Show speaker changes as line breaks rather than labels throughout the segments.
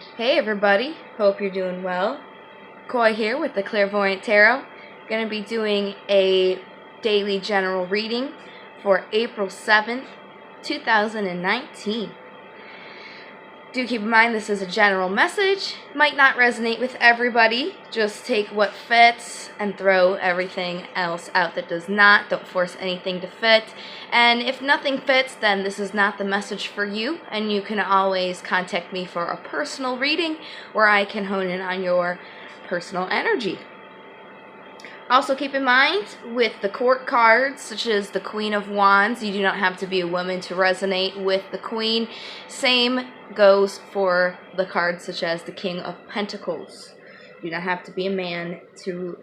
Hey everybody, hope you're doing well. Koi here with the Clairvoyant Tarot. Going to be doing a daily general reading for April 7th, 2019. Do keep in mind this is a general message. Might not resonate with everybody. Just take what fits and throw everything else out that does not. Don't force anything to fit. And if nothing fits, then this is not the message for you. And you can always contact me for a personal reading where I can hone in on your personal energy. Also keep in mind, with the court cards, such as the Queen of Wands, you do not have to be a woman to resonate with the Queen. Same goes for the cards such as the King of Pentacles. You do not have to be a man to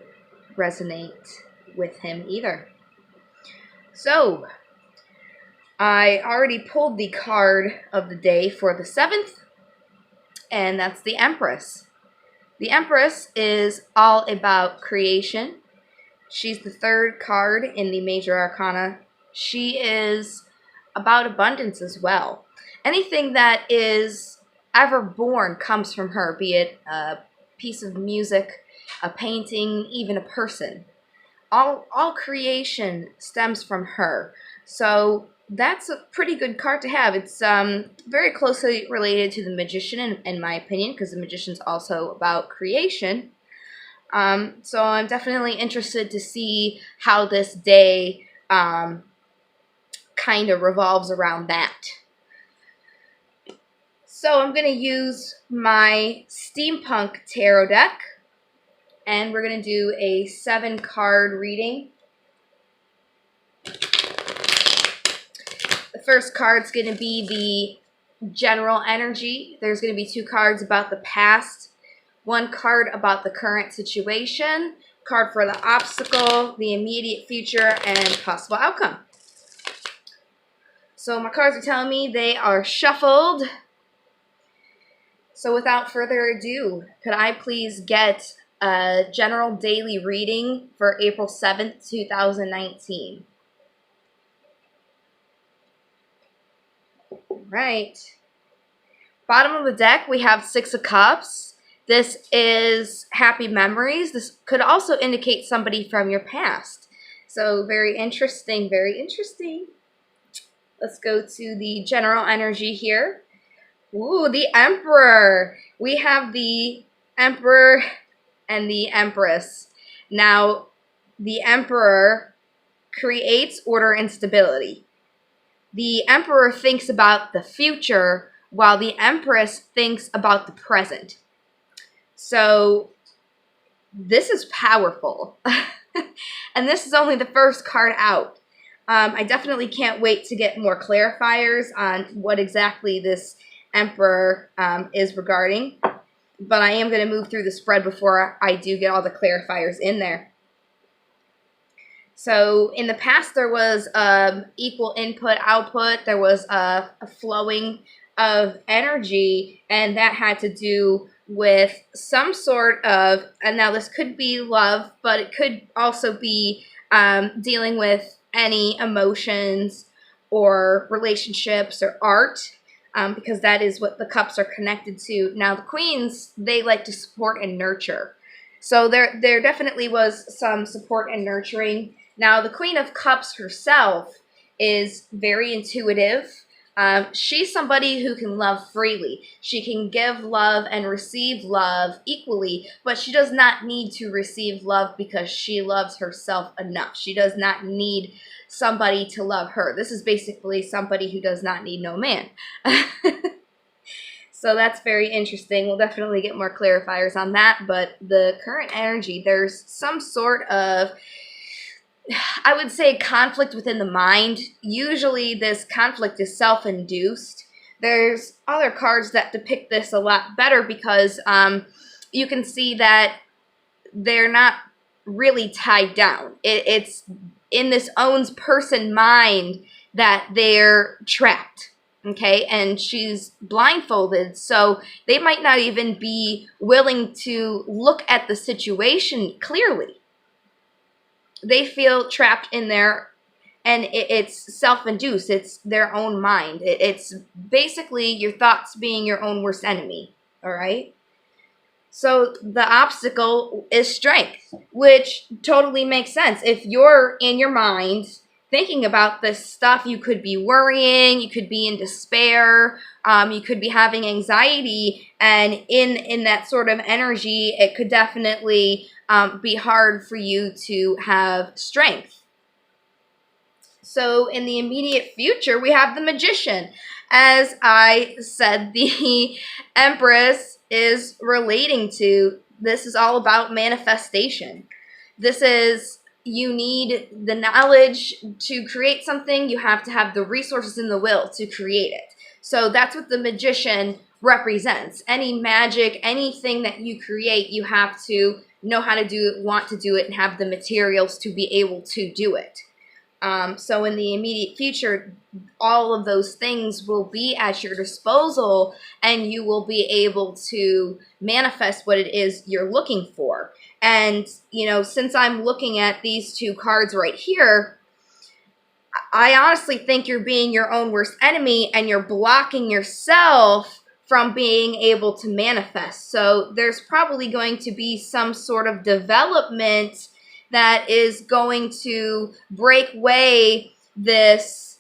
resonate with him either. So, I already pulled the card of the day for the 7th, and that's the Empress. The Empress is all about creation. She's the third card in the Major Arcana. She is about abundance as well. Anything that is ever born comes from her, be it a piece of music, a painting, even a person. All creation stems from her. So that's a pretty good card to have. It's very closely related to the Magician, in my opinion, because the Magician's also about creation. So I'm definitely interested to see how this day kind of revolves around that. So I'm going to use my Steampunk Tarot deck, and we're going to do a 7-card reading. The first card's going to be the general energy. There's going to be 2 cards about the past, 1 card about the current situation, card for the obstacle, the immediate future, and possible outcome. So my cards are telling me they are shuffled. So without further ado, could I please get a general daily reading for April 7th, 2019? Right. Bottom of the deck, we have 6 of Cups. This is happy memories. This could also indicate somebody from your past. So very interesting, very interesting. Let's go to the general energy here. Ooh, the Emperor. We have the Emperor and the Empress. Now, the Emperor creates order and stability. The Emperor thinks about the future, while the Empress thinks about the present. So, this is powerful. And this is only the first card out. I definitely can't wait to get more clarifiers on what exactly this Emperor is regarding. But I am going to move through the spread before I do get all the clarifiers in there. So, in the past, there was equal input-output. There was a flowing of energy, and that had to do with some sort of, and now this could be love, but it could also be dealing with any emotions or relationships or art, because that is what the cups are connected to. Now, the queens, they like to support and nurture. So there definitely was some support and nurturing. Now, the Queen of Cups herself is very intuitive. She's somebody who can love freely. She can give love and receive love equally, but she does not need to receive love because she loves herself enough. She does not need somebody to love her. This is basically somebody who does not need no man. So that's very interesting. We'll definitely get more clarifiers on that, but the current energy, there's some sort of, I would say, conflict within the mind. Usually this conflict is self-induced. There's other cards that depict this a lot better because you can see that they're not really tied down. It's in this owns person mind that they're trapped. Okay, and she's blindfolded, so they might not even be willing to look at the situation clearly. They feel trapped in there, and it's self-induced. It's their own mind. It's basically your thoughts being your own worst enemy, all right? So the obstacle is strength, which totally makes sense. If you're in your mind thinking about this stuff, you could be worrying, you could be in despair, you could be having anxiety, and in that sort of energy, it could definitely be hard for you to have strength. So in the immediate future, we have the Magician. As I said, the Empress is relating to, this is all about manifestation. This is, you need the knowledge to create something, you have to have the resources and the will to create it. So that's what the Magician represents. Any magic, anything that you create, you have to know how to do it, want to do it, and have the materials to be able to do it. So in the immediate future, all of those things will be at your disposal, and you will be able to manifest what it is you're looking for. And, you know, since I'm looking at these two cards right here, I honestly think you're being your own worst enemy, and you're blocking yourself from being able to manifest. So there's probably going to be some sort of development that is going to break away this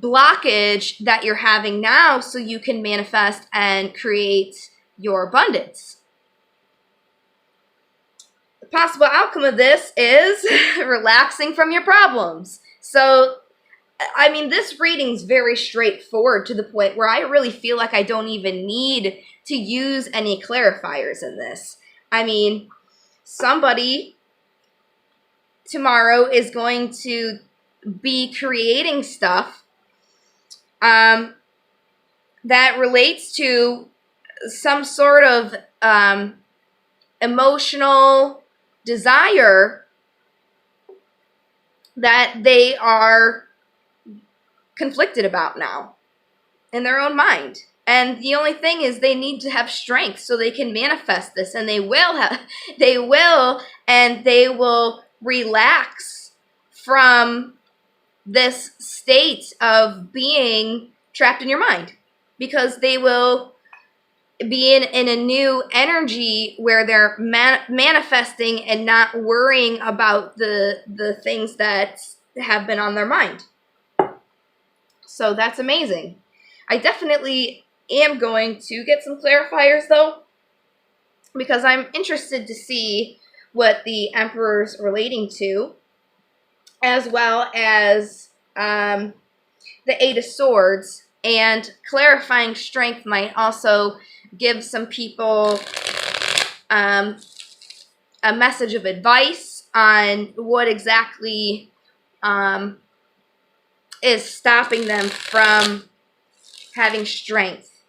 blockage that you're having now, so you can manifest and create your abundance. The possible outcome of this is relaxing from your problems. So, I mean, this reading's very straightforward to the point where I really feel like I don't even need to use any clarifiers in this. I mean, somebody tomorrow is going to be creating stuff that relates to some sort of emotional desire that they are conflicted about now in their own mind. And the only thing is, they need to have strength so they can manifest this, and they will relax from this state of being trapped in your mind, because they will be in a new energy where they're manifesting and not worrying about the things that have been on their mind. So that's amazing. I definitely am going to get some clarifiers, though, because I'm interested to see what the Emperor's relating to, as well as the Eight of Swords. And clarifying strength might also give some people a message of advice on what exactly is stopping them from having strength,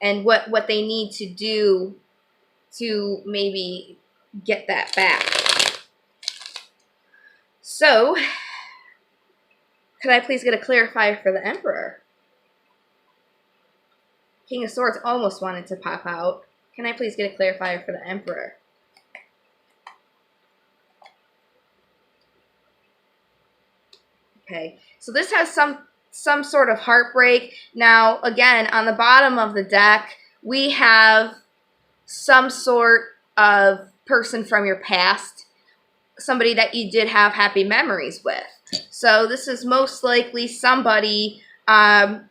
and what they need to do to maybe get that back. So, could I please get a clarifier for the Emperor? King of Swords almost wanted to pop out. Can I please get a clarifier for the Emperor? Okay, so this has some sort of heartbreak. Now, again, on the bottom of the deck, we have some sort of person from your past, somebody that you did have happy memories with. So this is most likely somebody that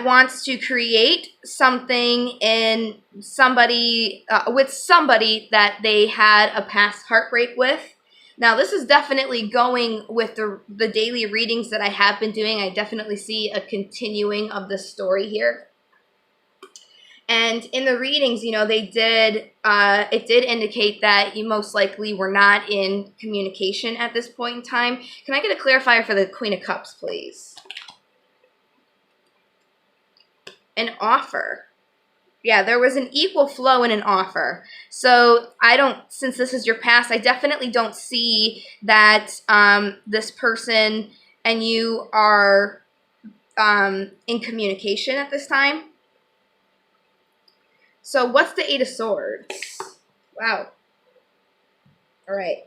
wants to create something in somebody with somebody that they had a past heartbreak with. Now, this is definitely going with the daily readings that I have been doing. I definitely see a continuing of the story here. And in the readings, you know, it did indicate that you most likely were not in communication at this point in time. Can I get a clarifier for the Queen of Cups, please? An offer. Yeah, there was an equal flow in an offer. So since this is your past, I definitely don't see that this person and you are in communication at this time. So what's the Eight of Swords? Wow. All right.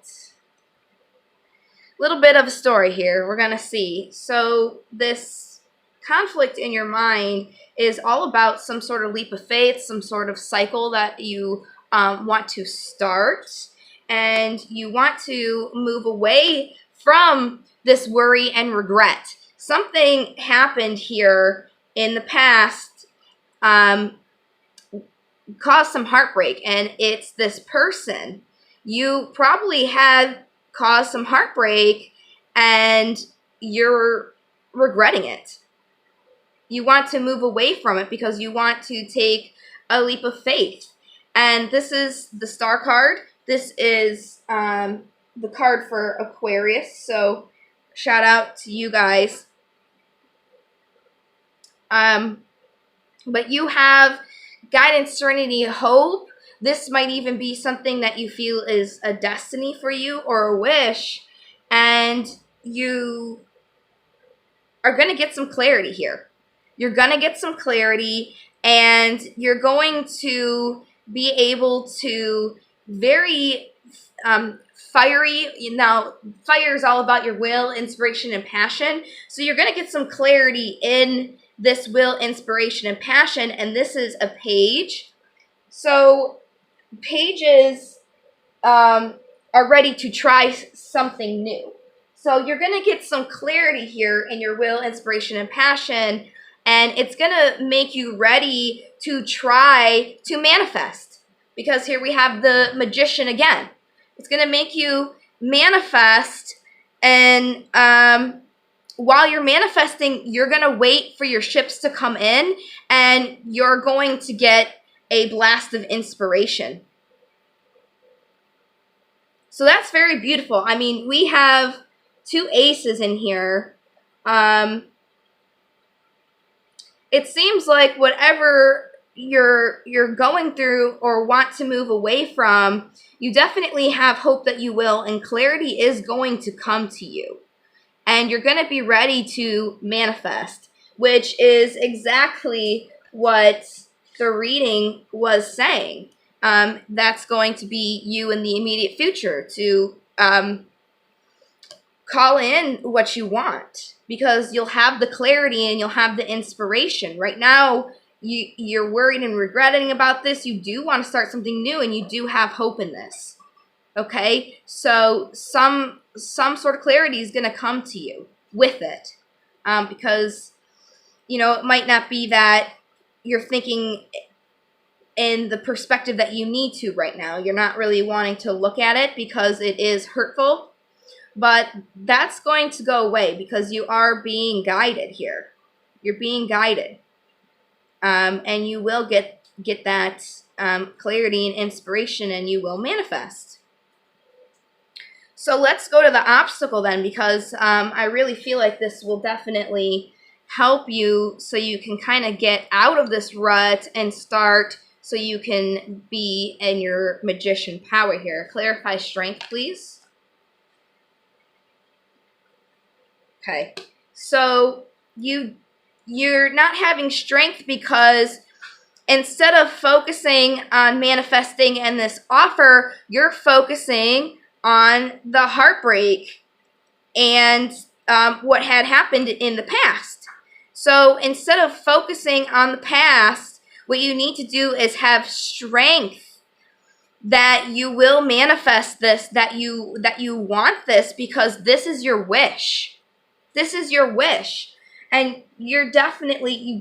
Little bit of a story here. We're going to see. So this conflict in your mind is all about some sort of leap of faith, some sort of cycle that you want to start, and you want to move away from this worry and regret. Something happened here in the past, caused some heartbreak, and it's this person. You probably had caused some heartbreak and you're regretting it. You want to move away from it because you want to take a leap of faith. And this is the Star card. This is the card for Aquarius. So shout out to you guys. But you have guidance, serenity, hope. This might even be something that you feel is a destiny for you or a wish. And you are going to get some clarity here. You're going to get some clarity, and you're going to be able to very fiery. Now, fire is all about your will, inspiration, and passion. So you're going to get some clarity in this will, inspiration, and passion. And this is a page. So pages are ready to try something new. So you're going to get some clarity here in your will, inspiration, and passion, and it's going to make you ready to try to manifest. Because here we have the Magician again. It's going to make you manifest, and while you're manifesting, you're going to wait for your ships to come in, and you're going to get a blast of inspiration. So that's very beautiful. I mean, we have 2 aces in here. It seems like whatever you're going through or want to move away from, you definitely have hope that you will, and clarity is going to come to you. And you're going to be ready to manifest, which is exactly what the reading was saying. That's going to be you in the immediate future to call in what you want, because you'll have the clarity and you'll have the inspiration. Right now, you're worried and regretting about this. You do want to start something new, and you do have hope in this. Okay? So some sort of clarity is going to come to you with it, because, you know, it might not be that you're thinking in the perspective that you need to right now. You're not really wanting to look at it because it is hurtful. But that's going to go away because you are being guided here. You're being guided. And you will get that clarity and inspiration, and you will manifest. So let's go to the obstacle then, because I really feel like this will definitely help you so you can kind of get out of this rut and start so you can be in your magician power here. Clarify strength, please. Okay, so you're not having strength because instead of focusing on manifesting and this offer, you're focusing on the heartbreak and what had happened in the past. So instead of focusing on the past, what you need to do is have strength that you will manifest this, that you want this, because this is your wish. This is your wish. And you definitely,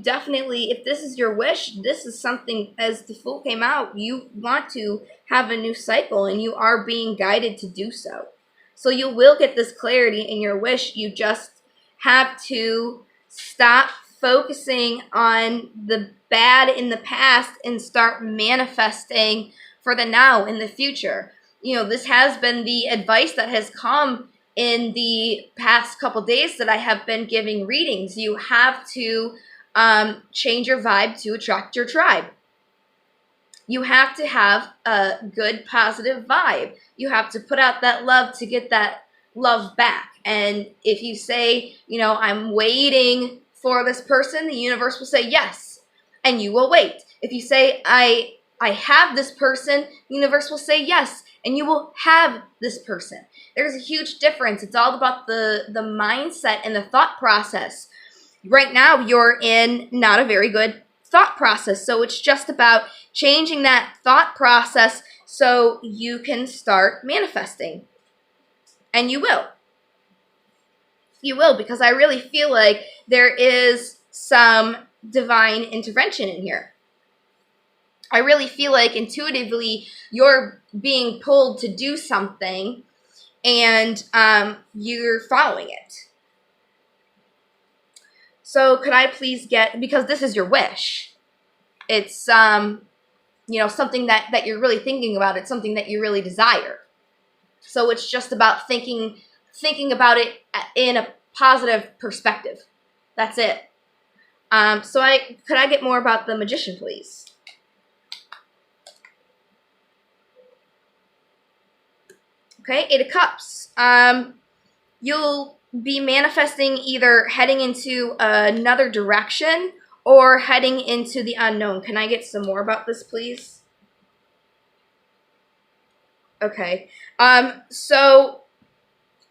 if this is your wish, this is something, as the Fool came out, you want to have a new cycle, and you are being guided to do so. So you will get this clarity in your wish. You just have to stop focusing on the bad in the past and start manifesting for the now, in the future. You know, this has been the advice that has come in the past couple days that I have been giving readings. You have to change your vibe to attract your tribe. You have to have a good, positive vibe. You have to put out that love to get that love back. And if you say, you know, I'm waiting for this person, the universe will say yes, and you will wait. If you say, I have this person, the universe will say yes, and you will have this person. There's a huge difference. It's all about the mindset and the thought process. right now you're in not a very good thought process. So it's just about changing that thought process so you can start manifesting. And you will. You will, because I really feel like there is some divine intervention in here. I really feel like intuitively you're being pulled to do something and you're following it. So could I please get, because this is your wish, it's you know, something that you're really thinking about, it's something that you really desire. So it's just about thinking about it in a positive perspective. That's it. So could I get more about the Magician, please? Okay, Eight of Cups. You'll be manifesting either heading into another direction or heading into the unknown. Can I get some more about this, please? Okay. So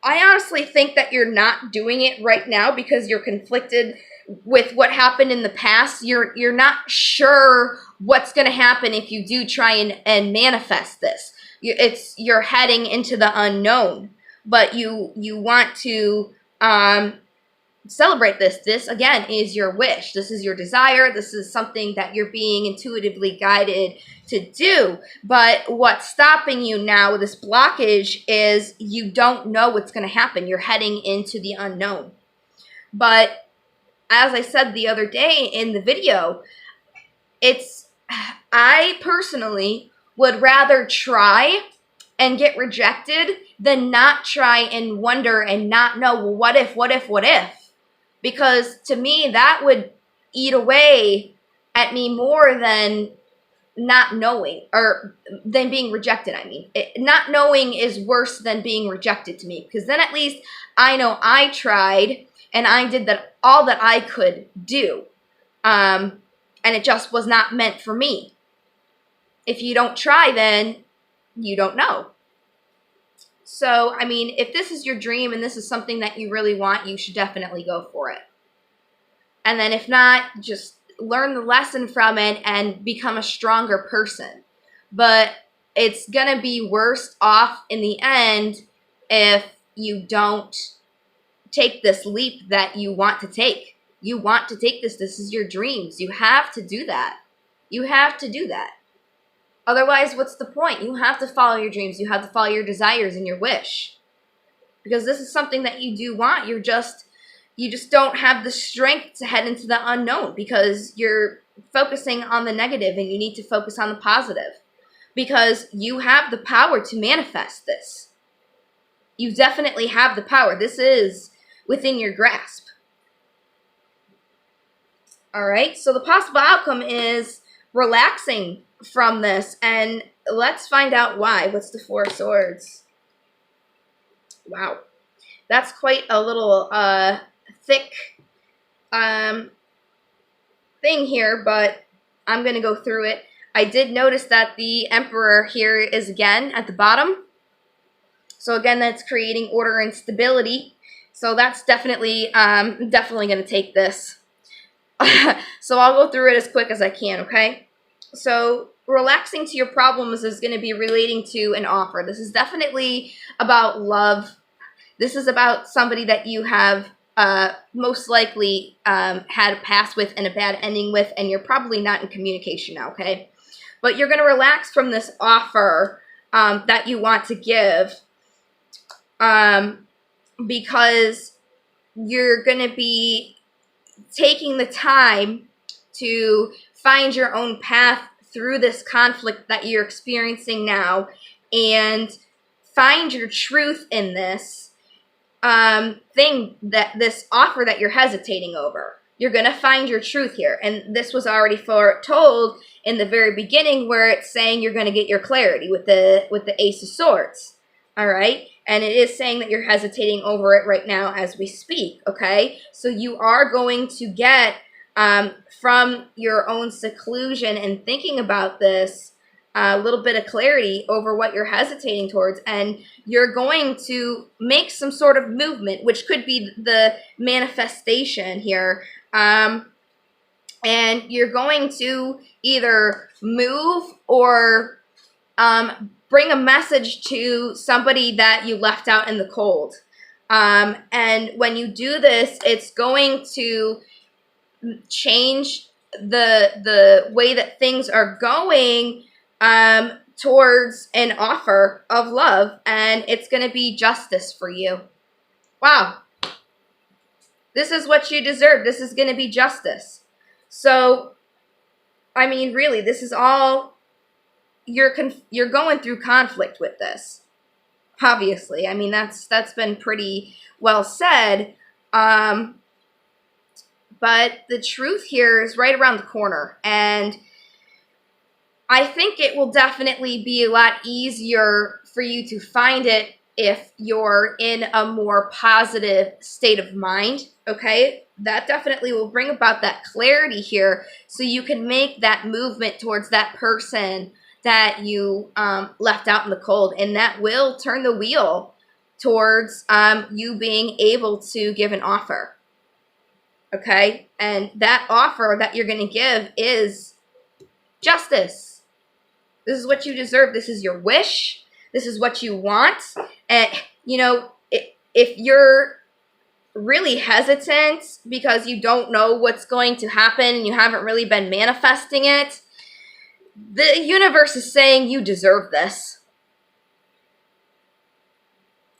I honestly think that you're not doing it right now because you're conflicted with what happened in the past. You're not sure what's going to happen if you do try and manifest this. You're heading into the unknown, but you want to celebrate this. This, again, is your wish. This is your desire. This is something that you're being intuitively guided to do. But what's stopping you now with this blockage is you don't know what's going to happen. You're heading into the unknown. But as I said the other day in the video, I personally would rather try and get rejected than not try and wonder and not know, well, what if? Because to me, that would eat away at me more than not knowing, or than being rejected, I mean. Not knowing is worse than being rejected to me, because then at least I know I tried and I did all that I could do. And it just was not meant for me. If you don't try, then you don't know. So, I mean, if this is your dream and this is something that you really want, you should definitely go for it. And then if not, just learn the lesson from it and become a stronger person. But it's going to be worse off in the end if you don't take this leap that you want to take. You want to take this. This is your dreams. You have to do that. You have to do that. Otherwise, what's the point? You have to follow your dreams. You have to follow your desires and your wish. Because this is something that you do want. You just don't have the strength to head into the unknown because you're focusing on the negative and you need to focus on the positive. Because you have the power to manifest this. You definitely have the power. This is within your grasp. All right, so the possible outcome is relaxing from this, and let's find out why. What's the Four of Swords? Wow, that's quite a little thick thing here, but I'm going to go through it. I did notice that the Emperor here is again at the bottom. So again, that's creating order and stability. So that's definitely going to take this. So I'll go through it as quick as I can, okay? So relaxing to your problems is going to be relating to an offer. This is definitely about love. This is about somebody that you have most likely had a past with and a bad ending with, and you're probably not in communication now, okay? But you're going to relax from this offer that you want to give because you're going to be taking the time to find your own path through this conflict that you're experiencing now and find your truth in this this offer that you're hesitating over. You're going to find your truth here. And this was already foretold in the very beginning where it's saying you're going to get your clarity with the Ace of Swords. All right? And it is saying that you're hesitating over it right now as we speak, okay? So you are going to get, from your own seclusion and thinking about this, a little bit of clarity over what you're hesitating towards. And you're going to make some sort of movement, which could be the manifestation here And you're going to either move or bring a message to somebody that you left out in the cold. And when you do this, it's going to change the way that things are going towards an offer of love, and it's going to be justice for you. Wow. This is what you deserve. This is going to be justice. So, I mean, really, this is all, you're going through conflict with this. Obviously. I mean, that's been pretty well said. But the truth here is right around the corner. And I think it will definitely be a lot easier for you to find it if you're in a more positive state of mind, okay? That definitely will bring about that clarity here so you can make that movement towards that person that you left out in the cold, and that will turn the wheel towards you being able to give an offer, okay? And that offer that you're going to give is justice. This is what you deserve. This is your wish. This is what you want. And, you know, if you're really hesitant because you don't know what's going to happen and you haven't really been manifesting it, the universe is saying you deserve this.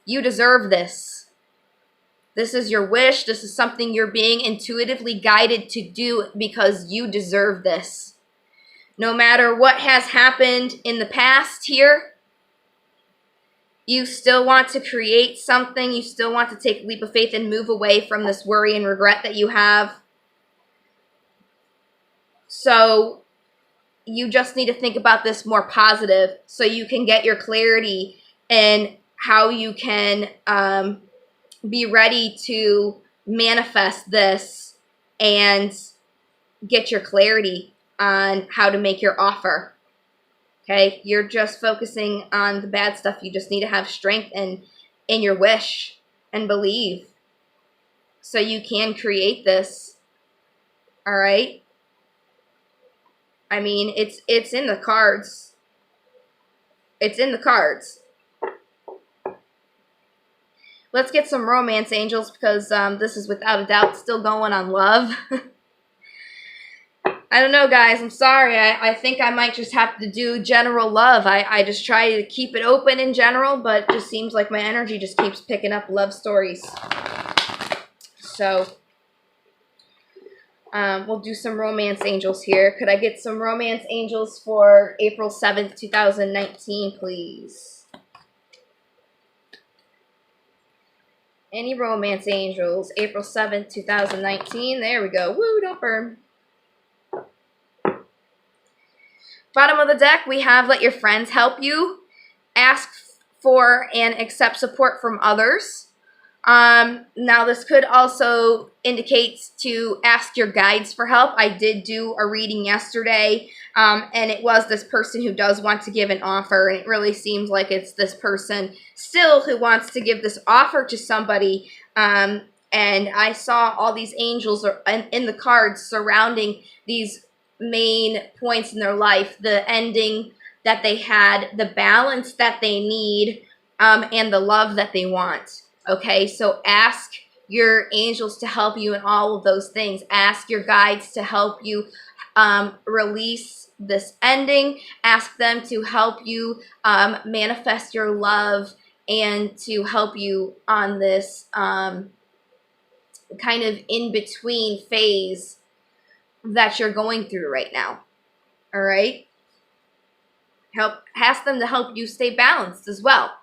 You deserve this. This is your wish. This is something you're being intuitively guided to do because you deserve this. No matter what has happened in the past here, you still want to create something. You still want to take a leap of faith and move away from this worry and regret that you have. So you just need to think about this more positive so you can get your clarity and how you can be ready to manifest this and get your clarity on how to make your offer. Okay, you're just focusing on the bad stuff. You just need to have strength in your wish and believe so you can create this. All right? I mean, it's in the cards. It's in the cards. Let's get some romance, angels, because this is without a doubt still going on love. I don't know, guys. I'm sorry. I think I might just have to do general love. I just try to keep it open in general, but it just seems like my energy just keeps picking up love stories. So, we'll do some romance angels here. Could I get some romance angels for April 7th, 2019, please? Any romance angels? April 7th, 2019. There we go. Woo, don't burn. Bottom of the deck, we have let your friends help you. Ask for and accept support from others. Now, this could also indicate to ask your guides for help. I did do a reading yesterday, and it was this person who does want to give an offer, and it really seems like it's this person still who wants to give this offer to somebody. And I saw all these angels in the cards surrounding these main points in their life, the ending that they had, the balance that they need, and the love that they want. Okay, so ask your angels to help you in all of those things. Ask your guides to help you release this ending. Ask them to help you manifest your love and to help you on this kind of in-between phase that you're going through right now. All right? Ask them to help you stay balanced as well.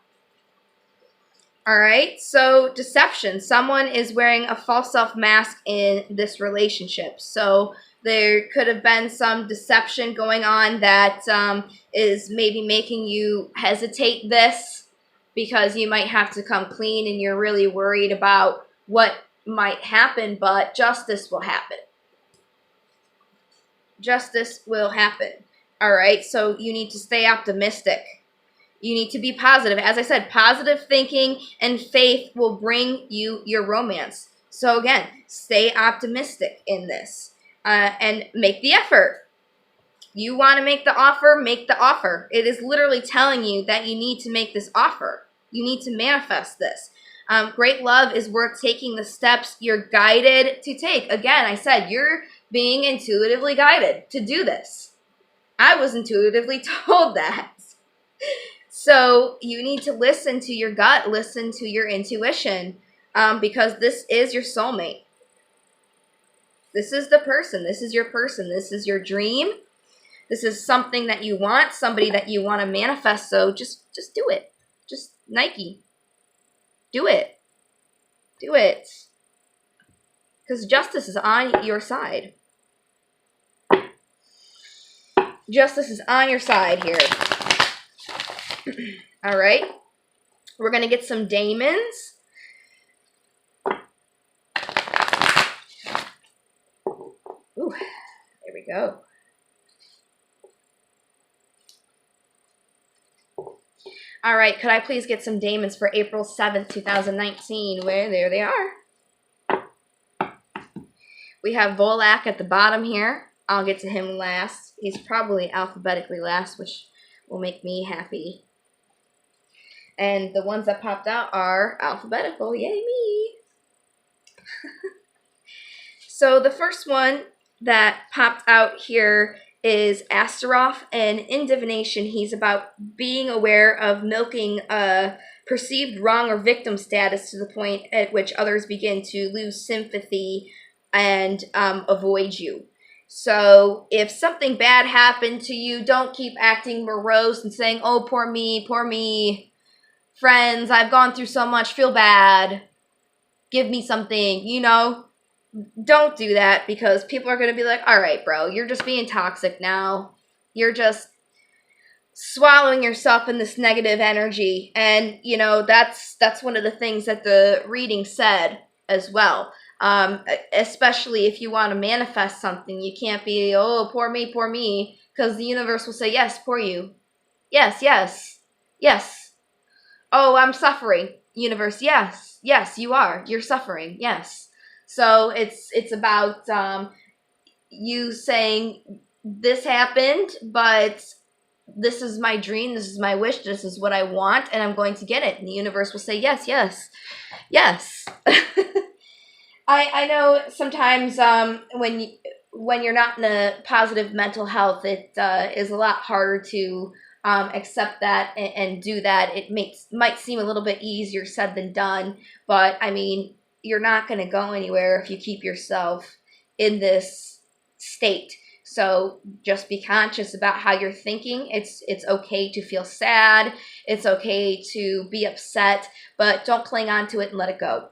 All right? So, deception. Someone is wearing a false self mask in this relationship. So, there could have been some deception going on that is maybe making you hesitate this because you might have to come clean and you're really worried about what might happen, but justice will happen. Justice will happen. All right, so you need to stay optimistic. You need to be positive. As I said, positive thinking and faith will bring you your romance. So again, stay optimistic in this and make the effort. You want to make the offer, make the offer. It is literally telling you that you need to make this offer. You need to manifest this. Great love is worth taking the steps you're guided to take. Again, I said you're being intuitively guided to do this. I was intuitively told that. So you need to listen to your gut, listen to your intuition, because this is your soulmate. This is the person. This is your person. This is your dream. This is something that you want, somebody that you want to manifest. So just do it. Just Nike. Do it. Do it. Because justice is on your side. Justice is on your side here. All right. We're going to get some daemons. Ooh, there we go. All right, could I please get some daemons for April 7th, 2019? Where there they are. We have Volak at the bottom here. I'll get to him last. He's probably alphabetically last, which will make me happy. And the ones that popped out are alphabetical. Yay me! So the first one that popped out here is Astaroth, and in divination, he's about being aware of milking a perceived wrong or victim status to the point at which others begin to lose sympathy and avoid you. So if something bad happened to you, don't keep acting morose and saying, oh, poor me, friends, I've gone through so much, feel bad, give me something, you know. Don't do that, because people are going to be like, all right, bro, you're just being toxic now. You're just swallowing yourself in this negative energy. And, you know, that's one of the things that the reading said as well. Especially if you want to manifest something, you can't be, oh, poor me, because the universe will say, yes, poor you. Yes, yes, yes. Oh, I'm suffering. Universe, yes, yes, you are. You're suffering, yes. So it's about you saying, this happened, but this is my dream, this is my wish, this is what I want, and I'm going to get it. And the universe will say, yes, yes, yes. I know sometimes when you're not in a positive mental health, it is a lot harder to accept that and do that. It might seem a little bit easier said than done, but I mean, you're not going to go anywhere if you keep yourself in this state. So just be conscious about how you're thinking. It's okay to feel sad. It's okay to be upset, but don't cling on to it and let it go.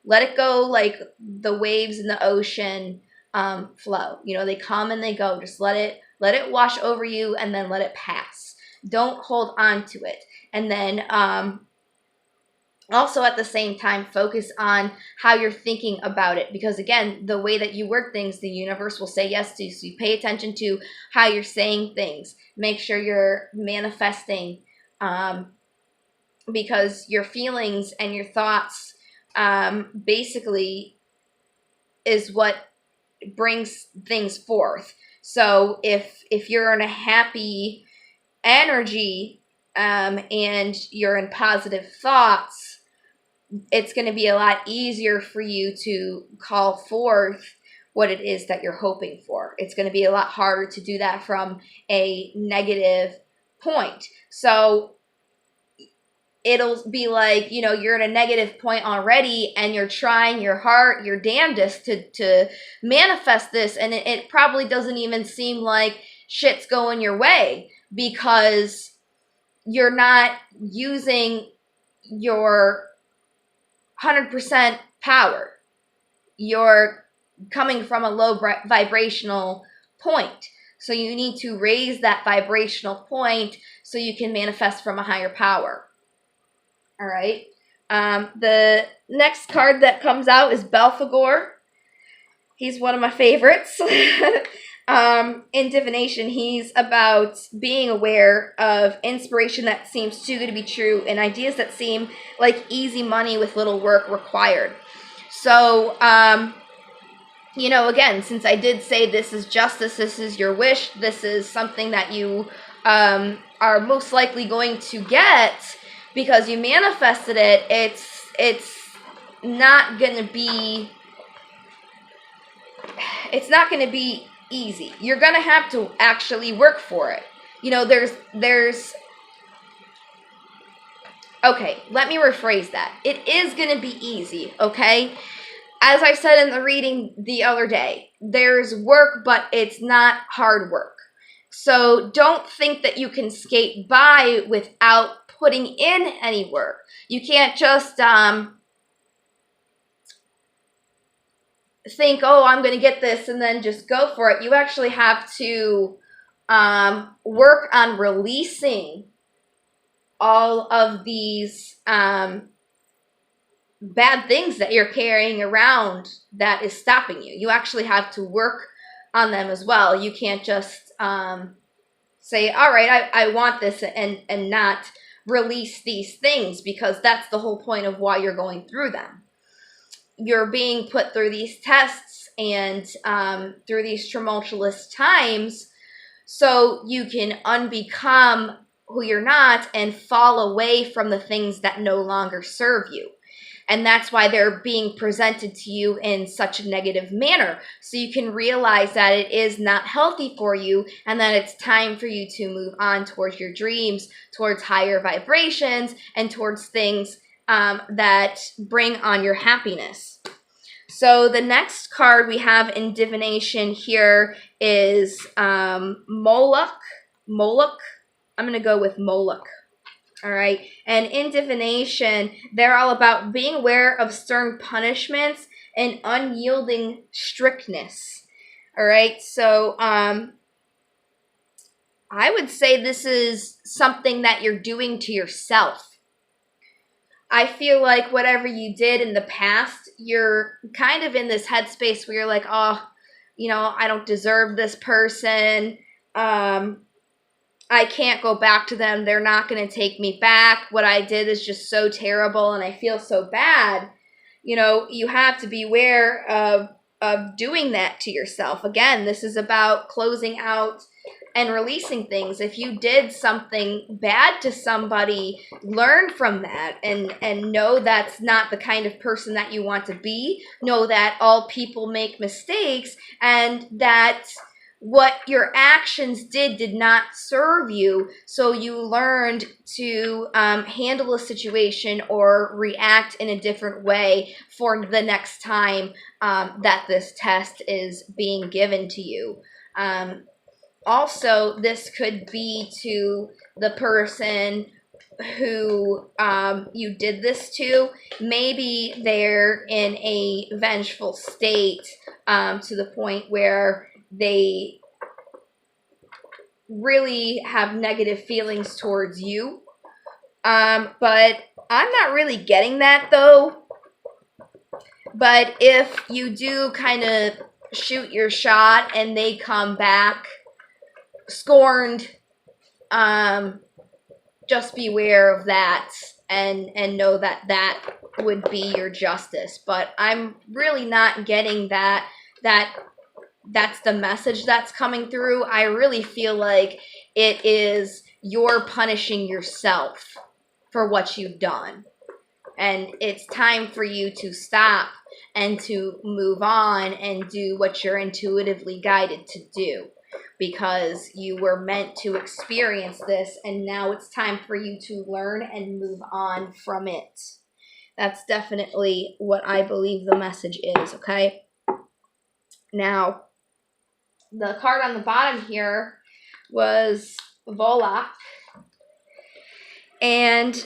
Let it go like the waves in the ocean flow. You know, they come and they go. Just let it wash over you, and then let it pass. Don't hold on to it. And then also at the same time, focus on how you're thinking about it, because again, the way that you word things, the universe will say yes to. So you pay attention to how you're saying things. Make sure you're manifesting, because your feelings and your thoughts basically is what brings things forth. So if you're in a happy energy and you're in positive thoughts, it's going to be a lot easier for you to call forth what it is that you're hoping for. It's going to be a lot harder to do that from a negative point. So it'll be like, you know, you're in a negative point already and you're trying your damnedest to manifest this, and it probably doesn't even seem like shit's going your way, because you're not using your 100% power. You're coming from a low vibrational point. So you need to raise that vibrational point so you can manifest from a higher power. All right. The next card that comes out is Belphegor. He's one of my favorites. In divination, he's about being aware of inspiration that seems too good to be true and ideas that seem like easy money with little work required. So, you know, again, since I did say this is justice, this is your wish, this is something that you are most likely going to get because you manifested it, it's not going to be easy. You're going to have to actually work for it. You know, okay, let me rephrase that. It is going to be easy, okay? As I said in the reading the other day, there's work, but it's not hard work. So don't think that you can skate by without putting in any work. You can't just think, oh, I'm going to get this and then just go for it. You actually have to work on releasing all of these bad things that you're carrying around that is stopping you. You actually have to work on them as well. You can't just say, all right, I want this and not release these things, because that's the whole point of why you're going through them. You're being put through these tests and through these tumultuous times so you can unbecome who you're not and fall away from the things that no longer serve you. And that's why they're being presented to you in such a negative manner. So you can realize that it is not healthy for you and that it's time for you to move on towards your dreams, towards higher vibrations, and towards things that bring on your happiness. So the next card we have in divination here is Moloch. Moloch. I'm going to go with Moloch. All right. And in divination, they're all about being aware of stern punishments and unyielding strictness. All right. So I would say this is something that you're doing to yourself. I feel like whatever you did in the past, you're kind of in this headspace where you're like, oh, you know, I don't deserve this person. I can't go back to them. They're not going to take me back. What I did is just so terrible and I feel so bad. You know, you have to be aware of doing that to yourself. Again, this is about closing out and releasing things. If you did something bad to somebody, learn from that and know that's not the kind of person that you want to be. Know that all people make mistakes and that what your actions did not serve you, so you learned to handle a situation or react in a different way for the next time that this test is being given to you. Also, this could be to the person who you did this to. Maybe they're in a vengeful state to the point where they really have negative feelings towards you. But I'm not really getting that, though. But if you do kind of shoot your shot and they come back scorned, just beware of that and know that that would be your justice. But I'm really not getting that that's the message that's coming through. I really feel like it is you're punishing yourself for what you've done. And it's time for you to stop and to move on and do what you're intuitively guided to do. Because you were meant to experience this, and now it's time for you to learn and move on from it. That's definitely what I believe the message is, okay? Now, the card on the bottom here was Volok. And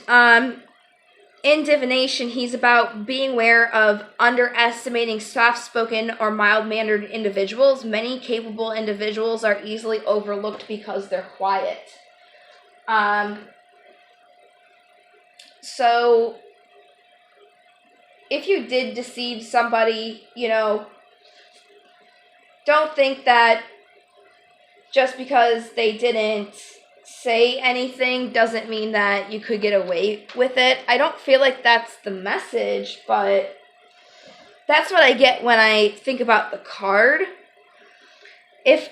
in divination, he's about being aware of underestimating soft-spoken or mild-mannered individuals. Many capable individuals are easily overlooked because they're quiet. So, if you did deceive somebody, you know, don't think that just because they didn't say anything doesn't mean that you could get away with it. I don't feel like that's the message, but that's what I get when I think about the card. If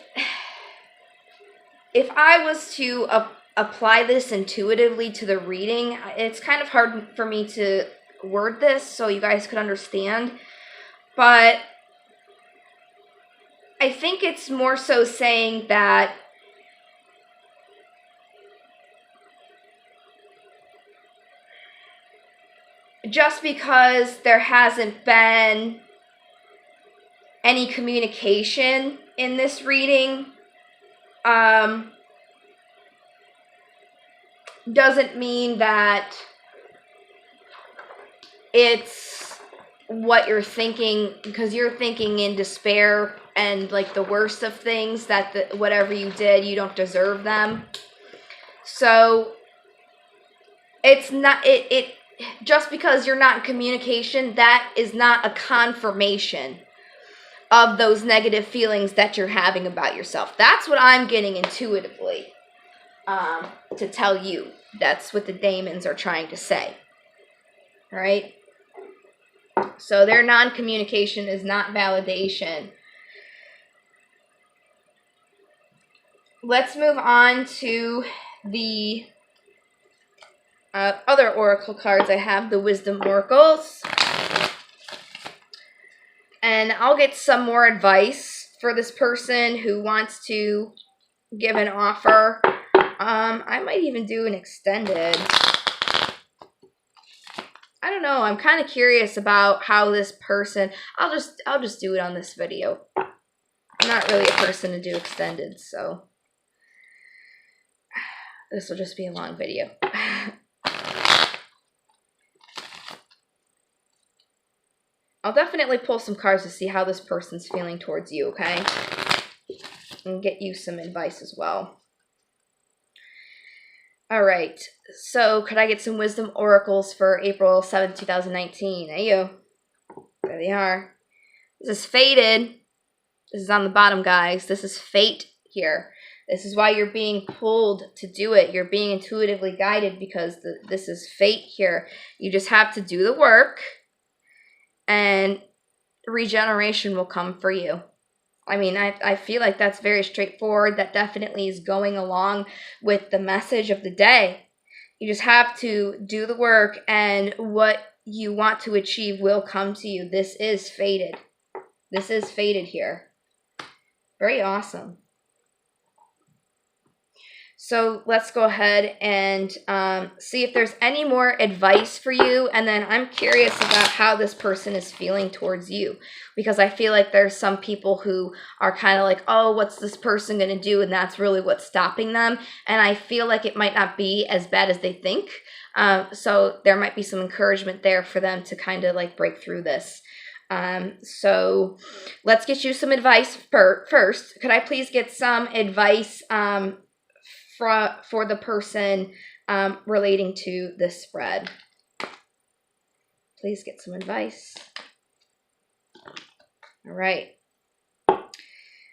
I was to apply this intuitively to the reading, it's kind of hard for me to word this so you guys could understand, but I think it's more so saying that just because there hasn't been any communication in this reading, doesn't mean that it's what you're thinking, because you're thinking in despair and like the worst of things, that whatever you did, you don't deserve them. So it's not, it just because you're not in communication, that is not a confirmation of those negative feelings that you're having about yourself. That's what I'm getting intuitively to tell you. That's what the daemons are trying to say. All right? So their non-communication is not validation. Let's move on to the other oracle cards I have, the wisdom oracles. And I'll get some more advice for this person who wants to give an offer. I might even do an extended. I don't know. I'm kind of curious about how this person. I'll just do it on this video. I'm not really a person to do extended, so this will just be a long video. I'll definitely pull some cards to see how this person's feeling towards you, okay? And get you some advice as well. All right. So could I get some wisdom oracles for April 7th, 2019? Hey, you. There they are. This is fated. This is on the bottom, guys. This is fate here. This is why you're being pulled to do it. You're being intuitively guided because this is fate here. You just have to do the work, and regeneration will come for you. I mean, I feel like that's very straightforward. That definitely is going along with the message of the day. You just have to do the work, and what you want to achieve will come to you. This is fated. This is fated here. Very awesome. So let's go ahead and see if there's any more advice for you. And then I'm curious about how this person is feeling towards you. Because I feel like there's some people who are kind of like, oh, what's this person going to do? And that's really what's stopping them. And I feel like it might not be as bad as they think. So there might be some encouragement there for them to kind of like break through this. So let's get you some advice first. Could I please get some advice for the person relating to this spread? Please get some advice. All right.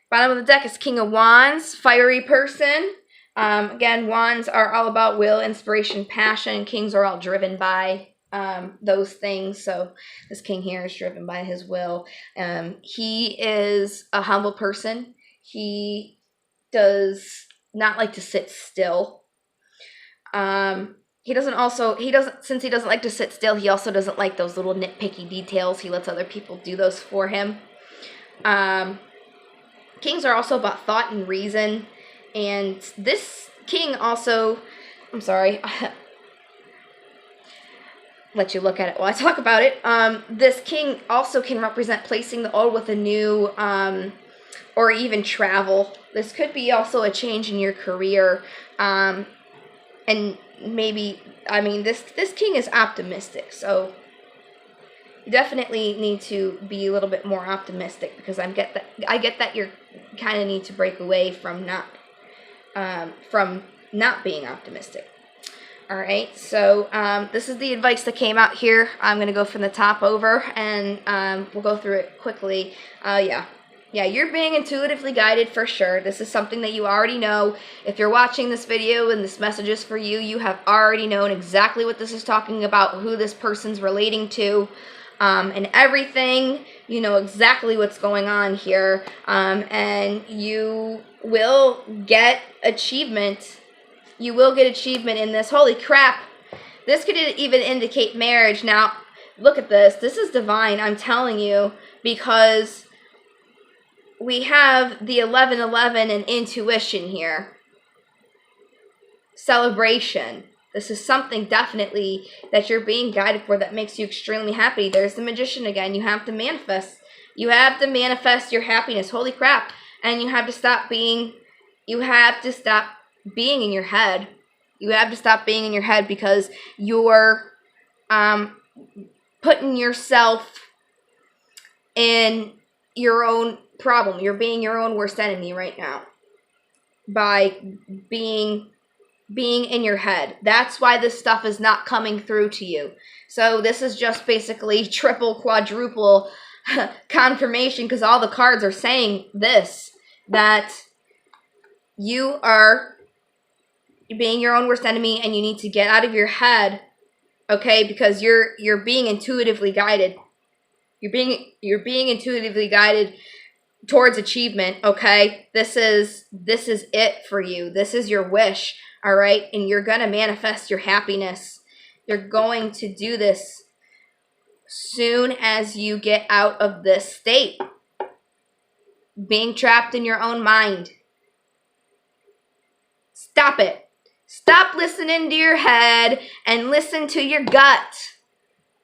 Bottom of the deck is King of Wands, fiery person. Again, wands are all about will, inspiration, passion. Kings are all driven by those things. So this king here is driven by his will. He is a humble person. He does not like to sit still. Since he doesn't like to sit still, he also doesn't like those little nitpicky details. He lets other people do those for him. Kings are also about thought and reason. And this king also, I'm sorry, let you look at it while I talk about it. This king also can represent placing the old with the new, or even travel. This could be also a change in your career. And maybe, I mean, this king is optimistic. So you definitely need to be a little bit more optimistic, because I get that you kind of need to break away from not being optimistic. All right, so this is the advice that came out here. I'm going to go from the top over, and we'll go through it quickly. Yeah, you're being intuitively guided for sure. This is something that you already know. If you're watching this video and this message is for you, you have already known exactly what this is talking about, who this person's relating to. and everything. You know exactly what's going on here, and you will get achievement. You will get achievement in this. Holy crap. This could even indicate marriage. Now, look at this. This is divine, I'm telling you, because we have the 1111 and intuition here. Celebration. This is something definitely that you're being guided for that makes you extremely happy. There's the magician again. You have to manifest. You have to manifest your happiness. Holy crap. And you have to stop being in your head. You have to stop being in your head because you're putting yourself in your own problem. You're being your own worst enemy right now by being in your head. That's why this stuff is not coming through to you. So this is just basically triple, quadruple confirmation, because all the cards are saying this, that you are being your own worst enemy and you need to get out of your head, okay? Because you're being intuitively guided. You're being intuitively guided towards achievement, okay? This is it for you. This is your wish, all right? And you're going to manifest your happiness. You're going to do this soon as you get out of this state. Being trapped in your own mind. Stop it. Stop listening to your head and listen to your gut.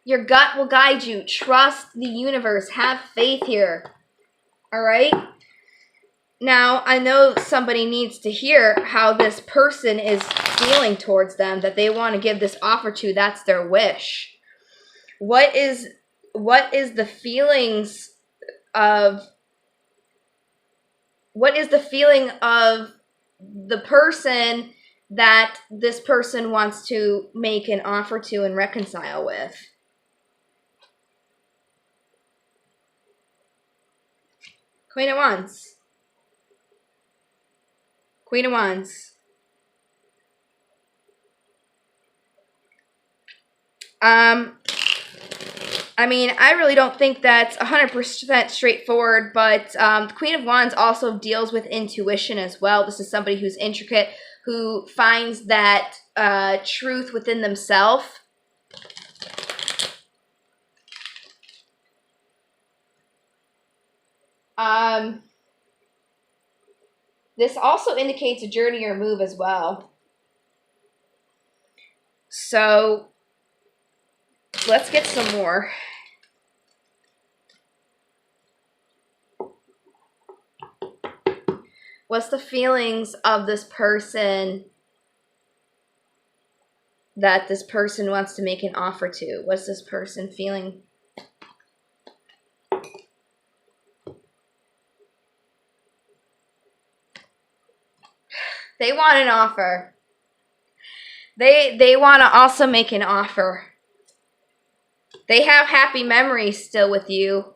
Your gut will guide you. Trust the universe. Have faith here. All right? Now, I know somebody needs to hear how this person is feeling towards them, that they want to give this offer to. That's their wish. What is the feelings of the person that this person wants to make an offer to and reconcile with? Queen of Wands. Queen of Wands. I mean, I really don't think that's 100% straightforward, but the Queen of Wands also deals with intuition as well. This is somebody who's intricate, who finds that truth within themselves. This also indicates a journey or move as well. So let's get some more. What's the feelings of this person that this person wants to make an offer to? What's this person feeling? They want an offer. They want to also make an offer. They have happy memories still with you.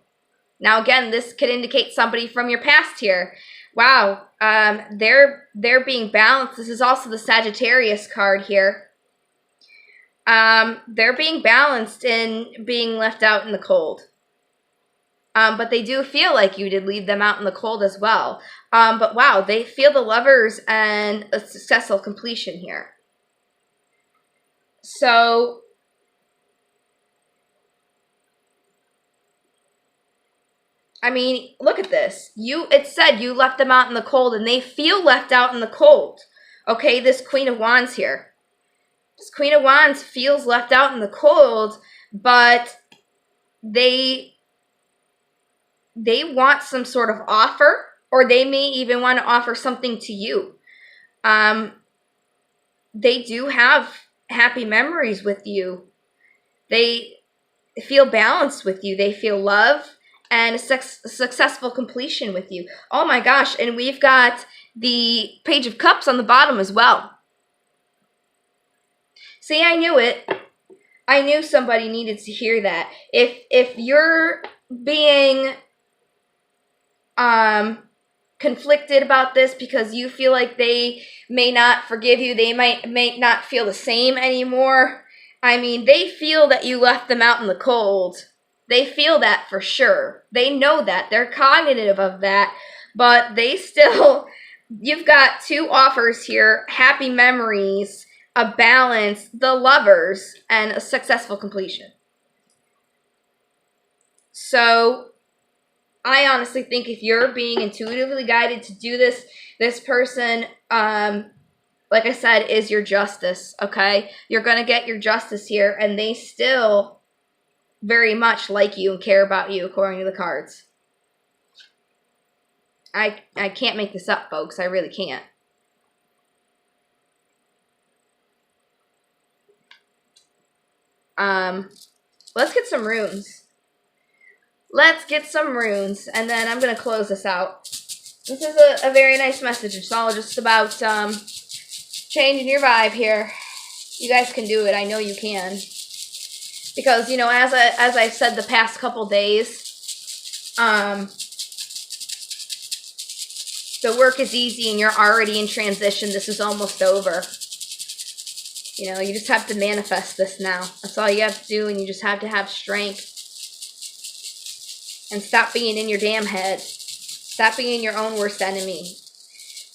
Now again, this could indicate somebody from your past here. Wow, they're being balanced. This is also the Sagittarius card here. They're being balanced in being left out in the cold. But they do feel like you did leave them out in the cold as well. But wow, they feel the Lovers and a successful completion here. So I mean, look at this. It said you left them out in the cold, and they feel left out in the cold. Okay, this Queen of Wands here. This Queen of Wands feels left out in the cold, but they want some sort of offer, or they may even want to offer something to you. They do have happy memories with you. They feel balanced with you. They feel love and a successful completion with you. Oh my gosh, and we've got the Page of Cups on the bottom as well. See, I knew it. I knew somebody needed to hear that. If you're being conflicted about this because you feel like they may not forgive you, they may not feel the same anymore. I mean, they feel that you left them out in the cold. They feel that for sure. They know that. They're cognitive of that, but they still, you've got two offers here, happy memories, a balance, the lovers, and a successful completion. So I honestly think if you're being intuitively guided to do this, this person, like I said, is your justice, okay? You're going to get your justice here, and they still very much like you and care about you, according to the cards. I can't make this up, folks. I really can't. Let's get some runes. Let's get some runes, and then I'm going to close this out. This is a very nice message. It's all just about changing your vibe here. You guys can do it. I know you can. Because, you know, as I've said the past couple days, the work is easy and you're already in transition. This is almost over. You know, you just have to manifest this now. That's all you have to do, and you just have to have strength. And stop being in your damn head. Stop being your own worst enemy.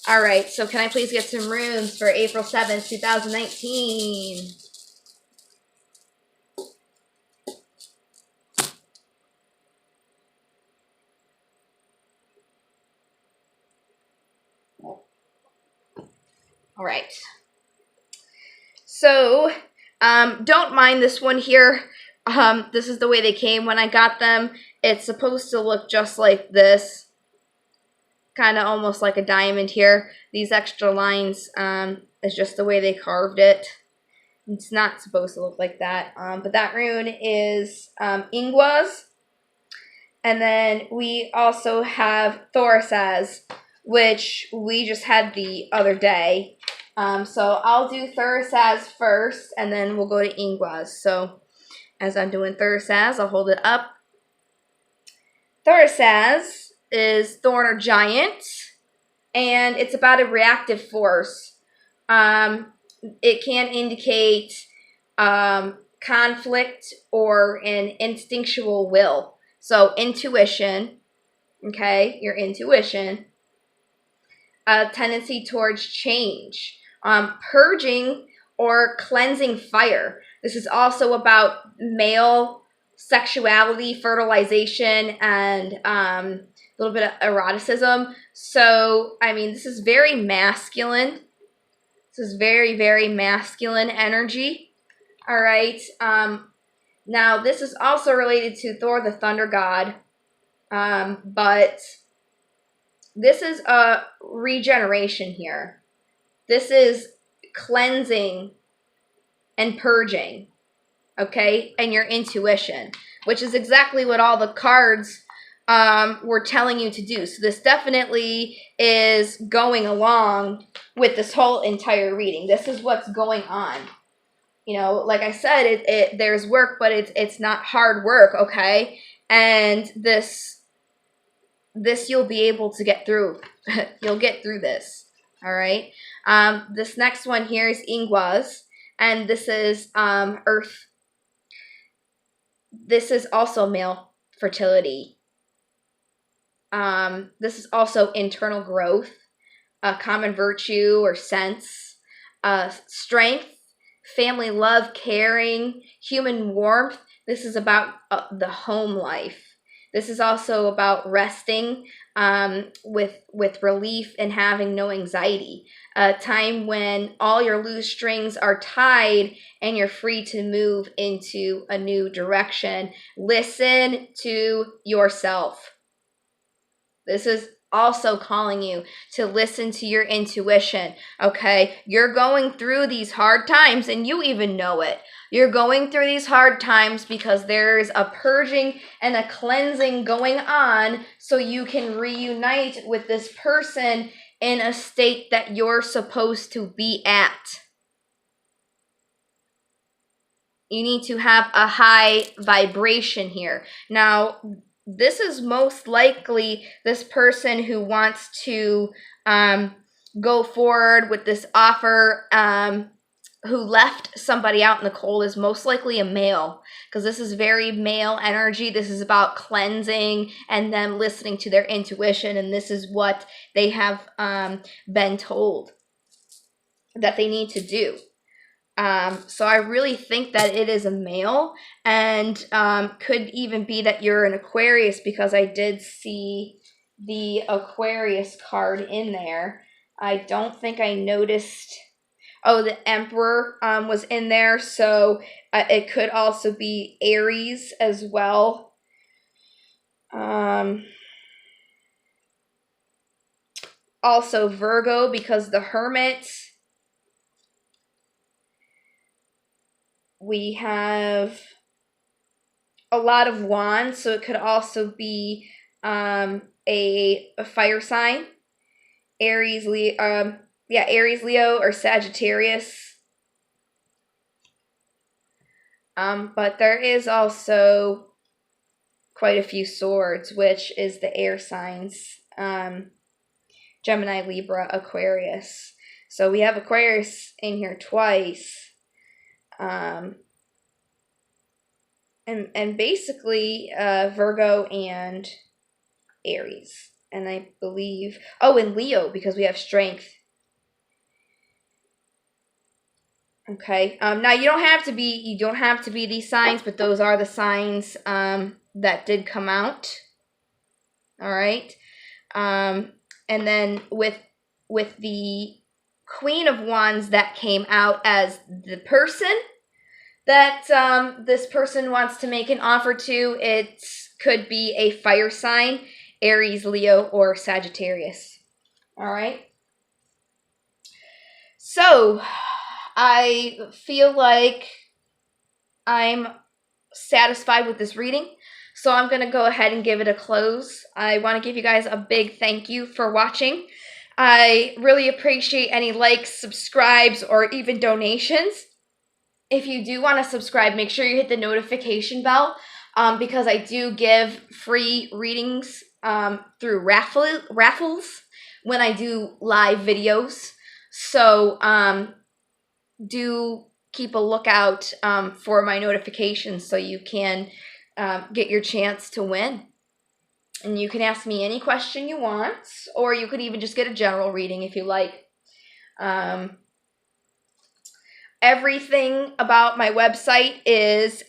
All right, so can I please get some runes for April 7th, 2019? All right. So, don't mind this one here. This is the way they came when I got them. It's supposed to look just like this. Kind of almost like a diamond here. These extra lines is just the way they carved it. It's not supposed to look like that. But that rune is Ingwas. And then we also have Thorisaz, which we just had the other day. So I'll do Thorisaz first, and then we'll go to Ingwas. So as I'm doing Thorisaz, I'll hold it up. Thorisaz is Thorn or Giant, and it's about a reactive force. It can indicate conflict or an instinctual will. So intuition, okay, your intuition. A tendency towards change. Purging or cleansing fire. This is also about male sexuality, fertilization, and a little bit of eroticism. So, I mean, this is very masculine. This is very, very masculine energy. All right. Now, this is also related to Thor, the thunder god. But this is a regeneration here. This is cleansing and purging, okay? And your intuition, which is exactly what all the cards were telling you to do. So this definitely is going along with this whole entire reading. This is what's going on. You know, like I said, there's work, but it's not hard work, okay? And this you'll be able to get through. You'll get through this, all right? This next one here is Ingwas, and this is Earth. This is also male fertility. This is also internal growth, common virtue or sense, strength, family love, caring, human warmth. This is about the home life. This is also about resting with relief and having no anxiety. A time when all your loose strings are tied and you're free to move into a new direction. Listen to yourself. This is also calling you to listen to your intuition, okay? You're going through these hard times, and you even know it. You're going through these hard times because there's a purging and a cleansing going on so you can reunite with this person in a state that you're supposed to be at. You need to have a high vibration here. Now, this is most likely this person who wants to go forward with this offer, who left somebody out in the cold is most likely a male, because this is very male energy. This is about cleansing and them listening to their intuition, and this is what they have been told that they need to do. So I really think that it is a male, and could even be that you're an Aquarius, because I did see the Aquarius card in there. I don't think I noticed. Oh, the Emperor was in there, so it could also be Aries as well. Also Virgo, because the Hermit. We have a lot of wands, so it could also be a fire sign. Aries, Leo, or Sagittarius. But there is also quite a few swords, which is the air signs. Gemini, Libra, Aquarius. So we have Aquarius in here twice. And basically Virgo and Aries. And I believe, and Leo, because we have strength. Okay. Now you don't have to be these signs, but those are the signs that did come out. All right. And then with the Queen of Wands that came out as the person that this person wants to make an offer to, it could be a fire sign, Aries, Leo, or Sagittarius. All right. So I feel like I'm satisfied with this reading, so I'm going to go ahead and give it a close. I want to give you guys a big thank you for watching. I really appreciate any likes, subscribes, or even donations. If you do want to subscribe, make sure you hit the notification bell, because I do give free readings through raffles when I do live videos. So do keep a lookout for my notifications so you can get your chance to win. And you can ask me any question you want, or you could even just get a general reading if you like. Everything about my website is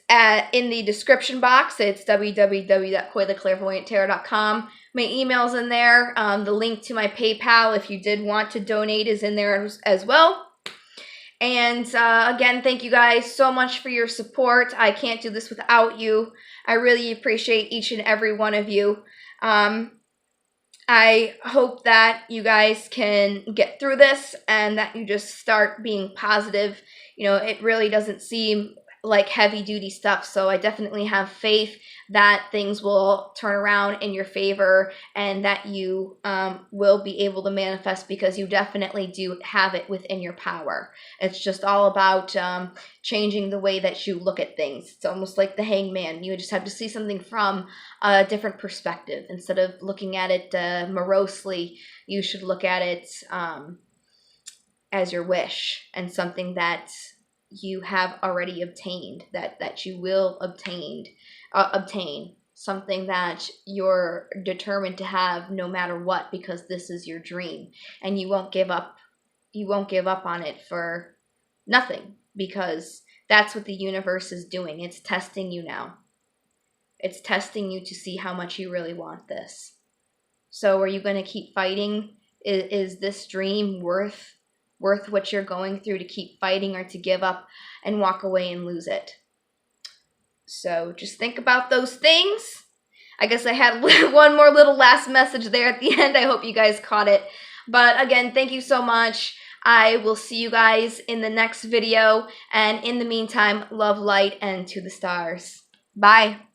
in the description box. It's www.koytheclairvoyanttarot.com. My email's in there. The link to my PayPal, if you did want to donate, is in there as well. And again, thank you guys so much for your support. I can't do this without you. I really appreciate each and every one of you. I hope that you guys can get through this and that you just start being positive. You know, it really doesn't seem like heavy-duty stuff, so I definitely have faith that things will turn around in your favor and that you will be able to manifest, because you definitely do have it within your power. It's just all about changing the way that you look at things. It's almost like the hangman. You just have to see something from a different perspective. Instead of looking at it morosely, you should look at it as your wish and something that you have already obtained, that you will obtain, something that you're determined to have no matter what, because this is your dream, and you won't give up on it for nothing, because that's what the universe is doing. It's testing you now. It's testing you to see how much you really want this. So are you going to keep fighting? Is this dream worth what you're going through to keep fighting, or to give up and walk away and lose it? So just think about those things. I guess I had one more little last message there at the end. I hope you guys caught it. But again, thank you so much. I will see you guys in the next video. And in the meantime, love, light, and to the stars. Bye.